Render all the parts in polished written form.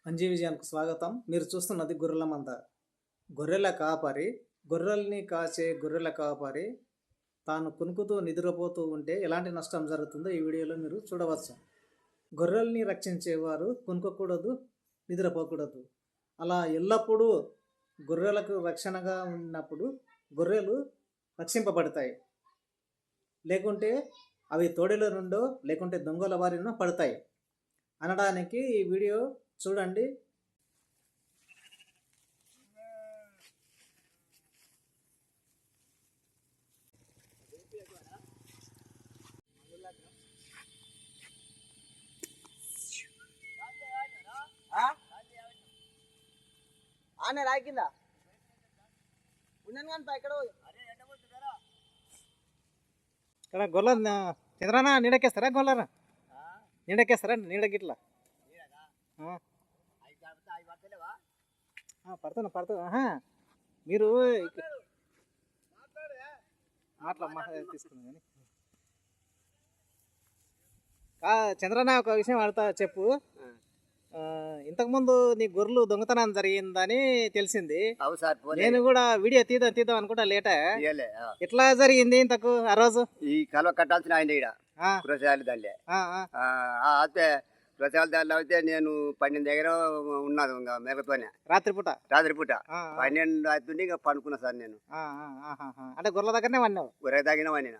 Manji విజయానికి స్వాగతం. మీరు చూస్తున్నది గొర్రెల మంద. గొర్రెల కాపరి, గొర్రెల్ని కాచే గొర్రెల కాపరి తాను కునుకుతూ నిద్రపోతూ ఉంటే ఎలాంటి నష్టం జరుగుతుందో ఈ వీడియోలో మీరు చూడవచ్చు. గొర్రెల్ని రక్షించేవారు కునుకోకూడదు, నిద్రపోకూడదు. అలా ఎల్లప్పుడూ గొర్రెలకు రక్షణగా ఉన్నప్పుడు గొర్రెలు రక్షింపబడతాయి. లేకుంటే అవి తోడేల నుండో లేకుంటే దొంగల బారినో పడతాయి అనడానికి ఈ వీడియో చూడండి. ఆనే రాకిందా ఉన్నాను కానీ ఇక్కడ ఇక్కడ గొల్ల చంద్రనా నీడకేస్తారా? గొల్లరా నీడకేస్తారా? నీడగిట్లా పడుతున్నా మీరు తీసుకున్నా కానీ చంద్రనా ఒక విషయం అడుగుతా చెప్పు. ఇంతకుముందు నీ గొర్రెలు దొంగతనం జరిగిందని తెలిసింది. నేను కూడా వీడియో తీద్దాం అనుకుంటా లేట. ఎట్లా జరిగింది ఇంతకు ఆ రోజు? ఈ కలవ కట్టాల్సిన ఆయన కృషాలి దాన్ని అయితే కృషాలి దానిలో అయితే నేను 12 దగ్గర ఉన్నాను మేకతోనే రాత్రిపూట 12 అవుతుంది. ఇక పనుకున్నా సార్ నేను. అంటే గొర్రెల దగ్గరనే వన్నావు? గొర్రె తగిన వనిన.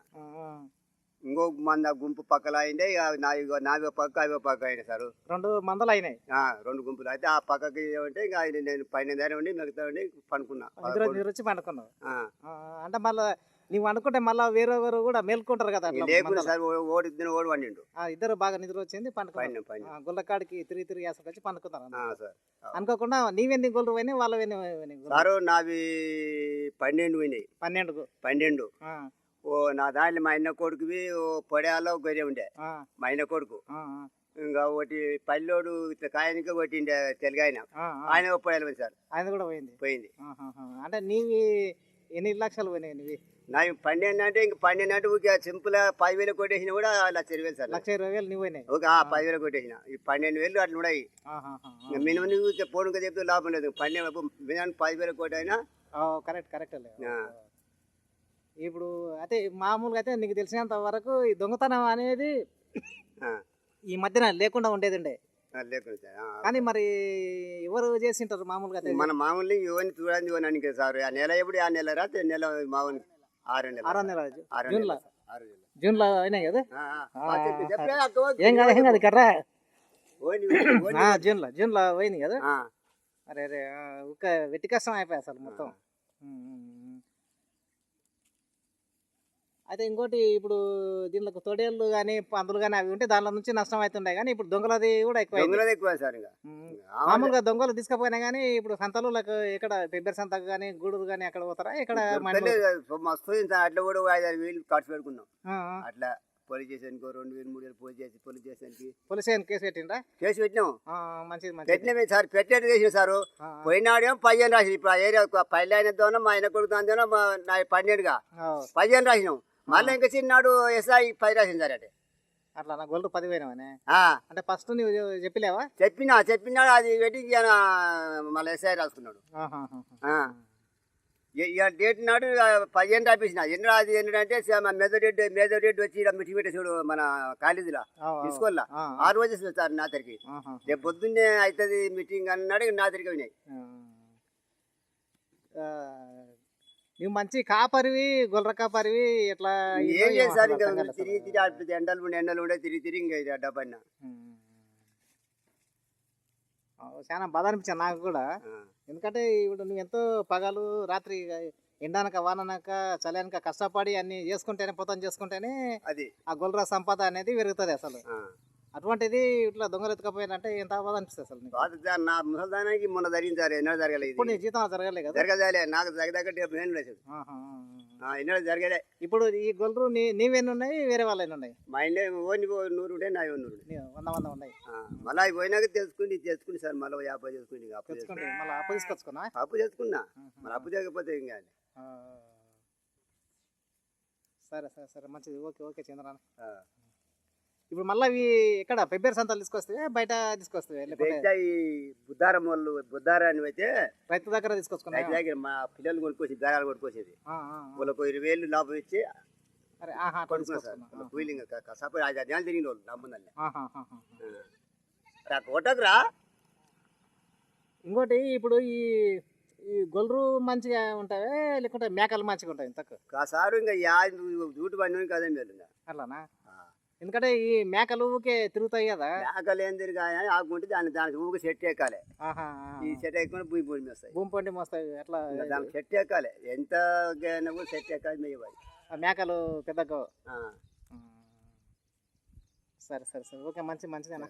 ఇంకో మంద గుంపు పక్కల అయిందే. నాలుగో పక్క 5వ పక్క అయినా సార్. 2 మందలు అయినాయి. 2 గుంపులు అయితే ఆ పక్కకి ఏమంటే ఇక నేను 12 దగ్గర ఉండి మిగతా ఉండి పనుకున్నా. వచ్చి పండుకున్నావు అంటే మళ్ళీ నువ్వు అనుకుంటే మళ్ళీ వేరే కూడా మేల్కుంటారు కదా? లేకుండా సార్ ఓడి వండిండు. ఇద్దరు బాగా నిద్ర వచ్చింది పండుకున్నాను. గొల్లకాడికి తిరిగి వచ్చి పండుకున్నారు సార్. అనుకోకుండా నీవెన్ని గొర్రెలు పోయినాయి, వాళ్ళ సారు నావి 12 పోయినాయి. 12 ఓ నా దాంట్లో మా అన్న కొడుకువి పొడయాలో గొర్రె ఉండే మా అన్న కొడుకు. ఇంకా ఒకటి పల్లెడు కాయనికి కొట్టిండే తెలుగు ఆయన పొడయాలు పోయింది సార్. ఆయన కూడా పోయింది. అంటే నీవి ఎన్ని లక్షలు పోయినాయి? నీవి నాకు 12 అంటే ఇంక 12 అంటే ఊరికే సింపుల్ 10,000 కొట్టేసిన కూడా 1,20,000 సార్. 1,20,000 నువ్వు పోయినాయి. ఒక 10,000 కొట్టేసిన. ఈ 12,000 అట్లా ఉన్నాయి. మినిమం నువ్వు పోనుక చెప్తే లాభం లేదు. 10,000 కొట్టైనా కరెక్ట్. ఇప్పుడు అయితే మామూలుగా అయితే నీకు తెలిసినంత వరకు ఈ దొంగతనం అనేది ఈ మధ్యన లేకుండా ఉండేది కానీ మరి ఎవరు చేసింటారు మామూలుగా? మన మామూలు ఇవన్నీ చూడండి ఇవ్వడానికి సార్. ఆ నెల ఎప్పుడు ఆ నెల రాత్రి నెల మామూలు 6 నెలలు జూన్లో అయినాయి కదా? ఏం కాదు కర్రా జూన్లో పోయినాయి కదా? అరే ఒక వెట్టి కష్టం అయిపోయా అసలు మొత్తం. అయితే ఇంకోటి ఇప్పుడు దీనిలో తోడేళ్ళు కానీ పందులు కానీ అవి ఉంటే దానిలో నుంచి నష్టం అవుతుండే. కానీ ఇప్పుడు దొంగలది కూడా ఎక్కువ సార్. మామూలుగా దొంగలు తీసుకుపోయినా కానీ ఇప్పుడు సంతలు ఇక్కడ పెబ్బరి సంతకు కానీ గూడూరు కానీ అక్కడ పోతారా? ఇక్కడ మస్తు అట్లా కూడా 5,000 ఖర్చు పెట్టుకున్నాం. అట్లా పోలీస్ స్టేషన్కి 2,000 3,000 పోలీస్ స్టేషన్ కేసు పెట్టిండ్రా? కేసు పెట్టినాం. పెట్టినమే సార్. పెట్టేట్టు చేసిన సార్. పోయినాడేమో 15 రాసి. ఇప్పుడు ఆ ఏరియా పల్లె అయినతోనో మా ఆయన కొడుకు దానితోనో 12గా 15 రాసినాం. మళ్ళీ ఇంకా చిన్నాడు ఎస్ఐ 10 రాసింది సార్. అంటే అట్లా నా గొల్లు 10 పోయినావనే అంటే ఫస్ట్ నువ్వు చెప్పలేవా? చెప్పినాడు. అది పెట్టి మళ్ళీ ఎస్ఐ రాసుకున్నాడు. డేట్ నాడు 15 రాపించిన. ఎన్నో అది ఏంటంటే మేజర్ వచ్చి మిటింగ్ పెట్టేసాడు మన కాలేజీలో తీసుకోవాలా. 6 రోజు సార్ నా దగ్గరికి. రేపు పొద్దున్నే అవుతుంది మీటింగ్ అన్నాడు. నా దగ్గరికి పోయినాయి. నువ్వు మంచి కాపరివి, గొర్రె కాపరివి. ఎట్లా ఏం చేస్తారు? ఇంకా తిరిగి ఎండలు ఉండే తిరిగి ఇంకా డబ్బన్నా చాలా బాధ అనిపించాను నాకు కూడా. ఎందుకంటే ఇప్పుడు నువ్వు ఎంతో పగలు రాత్రి ఎండానక వాననక చలినక కష్టపడి అన్ని చేసుకుంటేనే పొతం చేసుకుంటేనే అది ఆ గొర్రె సంపద అనేది పెరుగుతుంది అసలు. అటువంటిది ఇట్లా దొంగలు ఎత్తుకపోయినంటే ఎంత బాధ అనిపిస్తుంది అసలు? నా ముసల్దానికి మొన్న జరిగింది సార్. ఎన్నో జరగలేదు. ఇప్పుడు నీ జీతం జరగలే కదా? జరగలే. నాకు దగ్గర ఎన్నో జరగలే. ఇప్పుడు ఈ గొర్రెలు నీవేన్ని ఉన్నాయి, వేరే వాళ్ళు ఎన్ని ఉన్నాయి? మా ఇంట్లో 100 ఉంటే నా 100 ఉన్నాయి. మళ్ళీ అవి పోయినాక తెచ్చుకుని సార్. మళ్ళీ 50 చేసుకుని మళ్ళీ అప్పు తీసుకొచ్చుకున్నా. అప్పు చేసుకున్నా. మళ్ళీ అప్పు చేయకపోతే ఇంకా సరే మంచిది. ఓకే చంద్రన్న. ఇప్పుడు మళ్ళీ ఇవి ఎక్కడ పెబ్బేరు సంతలు తీసుకొస్తే బయట తీసుకొస్తాయి లేకపోతే బయట ఈ బుద్ధారం వాళ్ళు బుద్ధారాన్ని అయితే రైతు దగ్గర తీసుకొచ్చుకున్నా రైతు దగ్గర మా పిల్లలు కొనుక్కోసి బేరాలు కొనుక్కోసేది వాళ్ళకు 20,000 లాభం ఇచ్చి అరే ఆహా అట్లా కొనుక్కున్నాం సార్ తీసుకొచ్చుకున్నా. కూలింగ్ కసాపు 5 నెలలు తిరిగిన వాళ్ళు నా ముందల్లే ఆహాహాహా. కోటకురా ఇంకోటి ఇప్పుడు ఈ ఈ గొర్రెలు మంచిగా ఉంటాయి లేకుంటే మేకలు మంచిగా ఉంటాయి తక్కువ కాసారు ఇంకా జూటు పని కదేం లేదు ఇంకా అట్లానా? ఎందుకంటే ఈ మేకలు ఊకే తిరుగుతాయి కదా. మేకలు ఏం తిరిగాయ ఆకుంటే దానికి ఊరికి సెట్ ఎక్కాలి ఆహా, ఈ సెట్ ఎక్కకుండా భూమి భూమి వస్తాయి భూమి పండి మోస్తాయి అట్లా. దానికి సెట్ ఎక్కాలి ఎంత కూడా సెట్ ఎక్కాలి మేయవాలి ఆ మేకలు పెద్దగా. ఆ. సరే సరే సరే ఓకే మంచిదేనా.